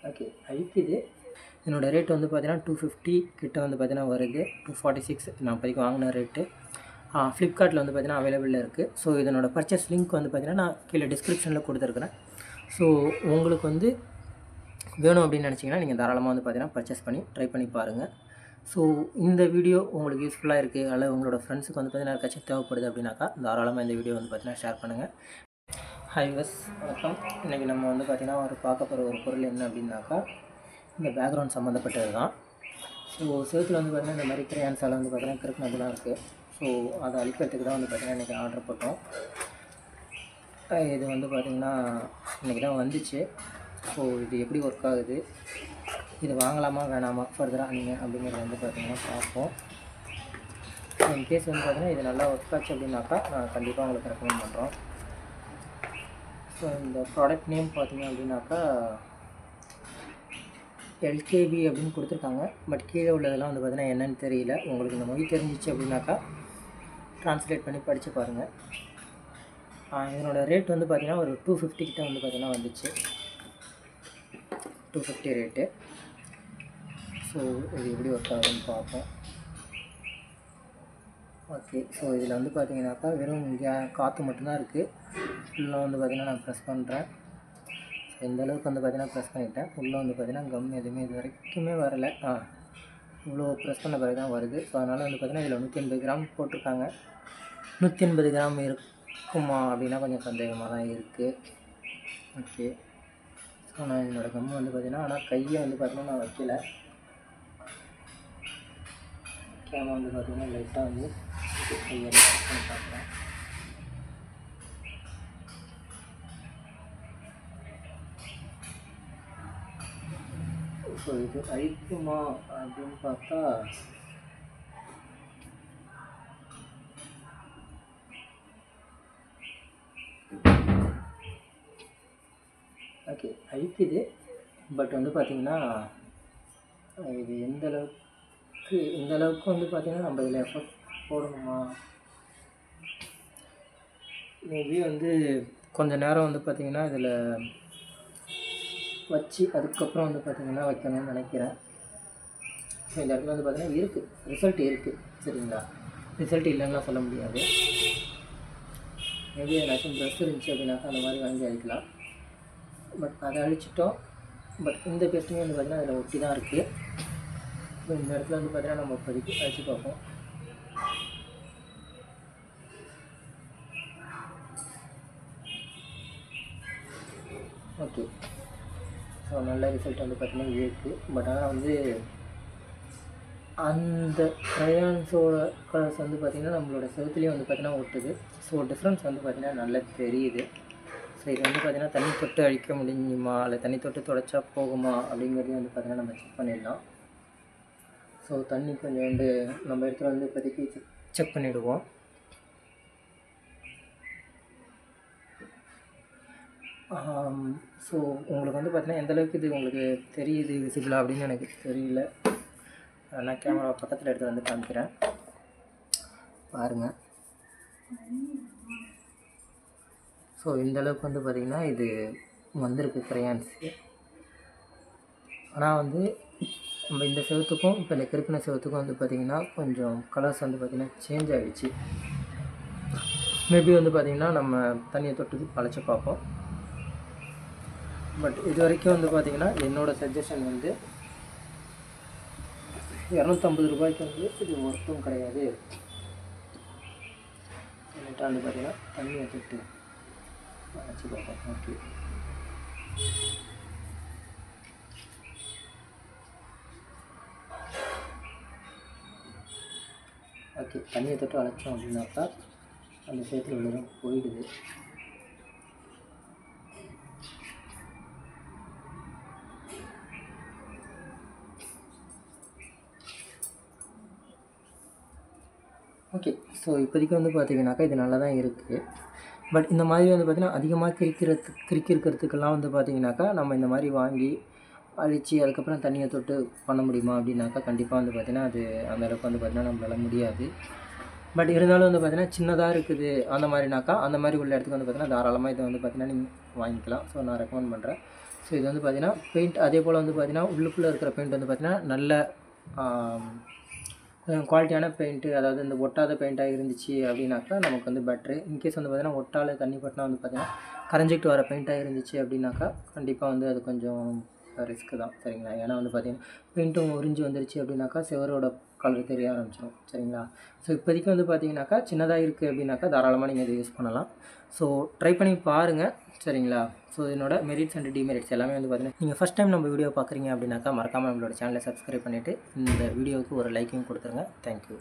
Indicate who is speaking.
Speaker 1: Okay, hike இது. என்னோடய rate வந்து பார்த்தீங்கன்னா 250 கிட்ட வந்து பார்த்தீங்கன்னா வருது. 246 நான் இப்போதைக்கு வாங்கின ரேட்டு. ஃப்ளிப்கார்ட்டில் வந்து பார்த்தீங்கன்னா அவைலபிளில் இருக்குது. ஸோ இதனோட பர்ச்சேஸ் லிங்க் வந்து பார்த்தீங்கன்னா நான் கீழே டிஸ்கிரிப்ஷனில் கொடுத்துருக்குறேன். ஸோ உங்களுக்கு வந்து வேணும் அப்படின்னு நினச்சிங்கன்னா நீங்கள் தாராளமாக வந்து பார்த்தீங்கன்னா பர்ச்சேஸ் பண்ணி ட்ரை பண்ணி பாருங்கள். ஸோ இந்த வீடியோ உங்களுக்கு யூஸ்ஃபுல்லாக இருக்குது, அல்லது உங்களோட ஃப்ரெண்ட்ஸுக்கு வந்து பார்த்தீங்கன்னா யாருக்காச்சும் தேவைப்படுது அப்படின்னாக்கா தாராளமாக இந்த வீடியோ வந்து பார்த்தீங்கன்னா ஷேர் பண்ணுங்கள். ஹாய் வஸ், வணக்கம். இன்றைக்கி நம்ம வந்து பார்த்திங்கன்னா பார்க்க போகிற ஒரு பொருள் என்ன அப்படின்னாக்கா இந்த பேக்ரவுண்ட் சம்மந்தப்பட்டது தான். ஸோ செவத்தில் வந்து பார்த்திங்கன்னா இந்த மாதிரி கிரையான்ஸால் வந்து பார்த்திங்கன்னா கிறுக்குனதுலாம் இருக்குது. ஸோ அதை அழிக்கிறதுக்கு தான் வந்து பார்த்திங்கன்னா இன்றைக்கி ஆர்டர் போட்டோம். இது வந்து பார்த்திங்கன்னா இன்றைக்கி தான் வந்துச்சு. ஸோ இது எப்படி ஒர்க் ஆகுது, இது வாங்கலாமா வேணாமா ஃபர்தராக நீங்கள் அப்படிங்கிறத வந்து பார்த்திங்கன்னா பார்ப்போம். ஸோ இன்கேஸ் வந்து பார்த்திங்கன்னா இது நல்லா ஒர்க் ஆச்சு அப்படின்னாக்கா நான் கண்டிப்பாக உங்களுக்கு ரெக்கமெண்ட் பண்ணுறோம். ஸோ இந்த ப்ராடக்ட் நேம் பார்த்திங்க அப்படின்னாக்கா எல்கேபி அப்படின்னு கொடுத்துருக்காங்க. பட் கீழே உள்ளதெல்லாம் வந்து பார்த்திங்கன்னா என்னென்னு தெரியல. உங்களுக்கு இந்த மொழி தெரிஞ்சிச்சு அப்படின்னாக்கா ட்ரான்ஸ்லேட் பண்ணி படித்து பாருங்கள். இதனோட ரேட் வந்து பார்த்திங்கன்னா ஒரு 250 கிட்ட வந்து பார்த்திங்கன்னா வந்துச்சு. 250 ரேட்டு. ஸோ இது எப்படி ஒர்க் ஆகுதுன்னு பார்ப்போம். ஓகே, ஸோ இதில் வந்து பார்த்திங்கனாக்கா வெறும் காற்று மட்டும்தான் இருக்குது. ஃபுல்லாக வந்து பார்த்திங்கன்னா நான் ப்ரெஸ் பண்ணுறேன். ஸோ இந்த அளவுக்கு வந்து பார்த்திங்கன்னா ப்ரெஸ் பண்ணிவிட்டேன். உள்ளே வந்து பார்த்திங்கன்னா கம் எதுவுமே இது வரைக்குமே வரலை. இவ்வளோ ப்ரெஸ் பண்ண பிறகு தான் வருது. ஸோ அதனால் வந்து பார்த்திங்கன்னா இதில் 180 கிராம் போட்டிருக்காங்க. 180 கிராம் இருக்குமா அப்படின்னா கொஞ்சம் சந்தேகமாக தான் இருக்குது. ஓகே, ஸோ நான் என்னோடய கம் வந்து பார்த்திங்கன்னா ஆனால் கையை வந்து பார்த்திங்கன்னா நான் வைக்கல. கேமரா வந்து பார்த்திங்கன்னா லைட்டாக வந்து கையை பண்ணி பார்க்குறேன். ஸோ இது அழிக்குமா அப்படின்னு பார்த்தா ஓகே அழிக்குது. பட் வந்து பார்த்திங்கன்னா இது இந்த அளவுக்கு வந்து பார்த்திங்கன்னா நம்ம இதில் எஃபர்ட் போடணுமா, மேபி வந்து கொஞ்சம் நேரம் வந்து பார்த்திங்கன்னா இதில் வச்சு அதுக்கப்புறம் வந்து பார்த்திங்கன்னா வைக்கணும்னு நினைக்கிறேன். ஸோ இந்த இடத்துல வந்து பார்த்திங்கன்னா இருக்குது, ரிசல்ட் இருக்குது. சரிங்களா, ரிசல்ட் இல்லைன்னா சொல்ல முடியாது. மேபி ஏதாச்சும் ப்ரெஷ் இருந்துச்சு அப்படின்னாக்கா அந்த மாதிரி வாங்கி அழிக்கலாம். பட் அதை அழிச்சிட்டோம். பட் இந்த பெஸ்ட்டுமே வந்து பார்த்திங்கன்னா அதில் ஒட்டி தான் இருக்குது. ஸோ இந்த இடத்துல வந்து பார்த்திங்கன்னா நம்ம இப்போதைக்கு அழிச்சு பார்ப்போம். ஓகே, ஸோ நல்ல ரிசல்ட் வந்து பார்த்திங்கன்னா இருக்குது. பட் ஆனால் வந்து அந்த க்ரையான்ஸோட கலர்ஸ் வந்து பார்த்திங்கன்னா நம்மளோட செவத்துலேயும் வந்து பார்த்திங்கன்னா ஒட்டுது. ஸோ டிஃப்ரென்ஸ் வந்து பார்த்திங்கன்னா நல்லா தெரியுது. ஸோ இது வந்து பார்த்திங்கன்னா தண்ணி தொட்டு அழிக்க முடியுமா, இல்லை தண்ணி தொட்டு துடைச்சா போகுமா அப்படிங்கிறதையும் வந்து பார்த்திங்கன்னா நம்ம செக் பண்ணிடலாம். ஸோ தண்ணி கொஞ்சம் வந்து நம்ம இடத்துல வந்து இப்போதைக்கு செக் பண்ணிவிடுவோம். ஸோ உங்களுக்கு வந்து பார்த்திங்கன்னா எந்தளவுக்கு இது உங்களுக்கு தெரியுது விசிபிளாக அப்படின்னு எனக்கு தெரியல. நான் கேமரா பக்கத்தில் எடுத்து வந்து காமிக்கிறேன் பாருங்கள். ஸோ இந்தளவுக்கு வந்து பார்த்திங்கன்னா இது வந்திருக்கு க்ரையான்ஸு. ஆனால் வந்து நம்ம இந்த செவத்துக்கும் இப்போ இந்த கிறுக்கின செவத்துக்கும் வந்து பார்த்திங்கன்னா கொஞ்சம் கலர்ஸ் வந்து பார்த்திங்கன்னா சேஞ்ச் ஆகிடுச்சு. மேபி வந்து பார்த்திங்கன்னா நம்ம தண்ணியை தொட்டு அழைச்சி பார்ப்போம். பட் இது வரைக்கும் வந்து பார்த்திங்கன்னா என்னோடய சஜஷன் வந்து 250 ரூபாய்க்கு வந்து இது ஒர்க்கும் கிடையாது. லைட்டாக வந்து பார்த்திங்கன்னா தண்ணியை தொட்டு அழைச்சி பார்ப்போம். ஓகே, ஓகே தண்ணியை தொட்டு அழைச்சோம் அப்படின்னாக்கா அந்த சேத்துல உள்ளதும் போயிடுது. ஓகே, ஸோ இப்போதைக்கு வந்து பார்த்திங்கனாக்கா இது நல்லா தான் இருக்குது. பட் இந்த மாதிரி வந்து பார்த்திங்கன்னா அதிகமாக கிறுக்கிறதுக்கெல்லாம் வந்து பார்த்திங்கனாக்கா நம்ம இந்த மாதிரி வாங்கி அழித்து அதுக்கப்புறம் தண்ணியை தொட்டு பண்ண முடியுமா அப்படின்னாக்கா கண்டிப்பாக வந்து பார்த்திங்கன்னா அது அந்தளவுக்கு வந்து பார்த்திங்கன்னா நம்மளால் முடியாது. பட் இருந்தாலும் வந்து பார்த்திங்கன்னா சின்னதாக இருக்குது அந்த மாதிரினாக்கா அந்த மாதிரி உள்ள இடத்துக்கு வந்து பார்த்திங்கன்னா தாராளமாக இதை வந்து பார்த்திங்கன்னா நீங்கள் வாங்கிக்கலாம். ஸோ நான் ரெக்கமெண்ட் பண்ணுறேன். ஸோ இது வந்து பார்த்திங்கன்னா பெயிண்ட் அதே போல் வந்து பார்த்திங்கன்னா உள்ளுக்குள்ளே இருக்கிற பெயிண்ட் வந்து பார்த்திங்கன்னா நல்ல குவாலிட்டியான பெயிண்ட்டு, அதாவது இந்த ஒட்டாத பெயிண்ட்டாக இருந்துச்சு அப்படின்னாக்கா நமக்கு வந்து பெட்ரு. இன்கேஸ் வந்து பார்த்திங்கன்னா ஒட்டால தண்ணி பட்டினா வந்து பார்த்திங்கன்னா கரைஞ்சிக்கிட்டு வர பெயிண்ட்டாக இருந்துச்சு அப்படின்னாக்கா கண்டிப்பாக வந்து அது கொஞ்சம் ரிஸ்க்கு தான் சரிங்களா. ஏன்னா வந்து பார்த்திங்கன்னா பெயிண்ட்டும் உறிஞ்சி வந்துருச்சு அப்படின்னாக்கா செவரோட கலர் தெரிய ஆரம்பிச்சிடும் சரிங்களா. ஸோ இப்போதைக்கு வந்து பார்த்திங்கனாக்கா சின்னதாக இருக்குது அப்படின்னாக்கா தாராளமாக நீங்கள் இதை யூஸ் பண்ணலாம். ஸோ ட்ரை பண்ணி பாருங்கள் சரிங்களா. ஸோ என்னோட மெரிட்ஸ் அண்ட் டிமெரிட்ஸ் எல்லாமே வந்து பார்த்திங்கன்னா நீங்கள் ஃபஸ்ட் டைம் நம்ம வீடியோ பார்க்குறீங்க அப்படின்னாக்கா மறக்காமல் நம்மளோட சேனலை சப்ஸ்கிரைப் பண்ணிவிட்டு இந்த வீடியோவுக்கு ஒரு லைக்கையும் கொடுத்துருங்க. தேங்க்யூ.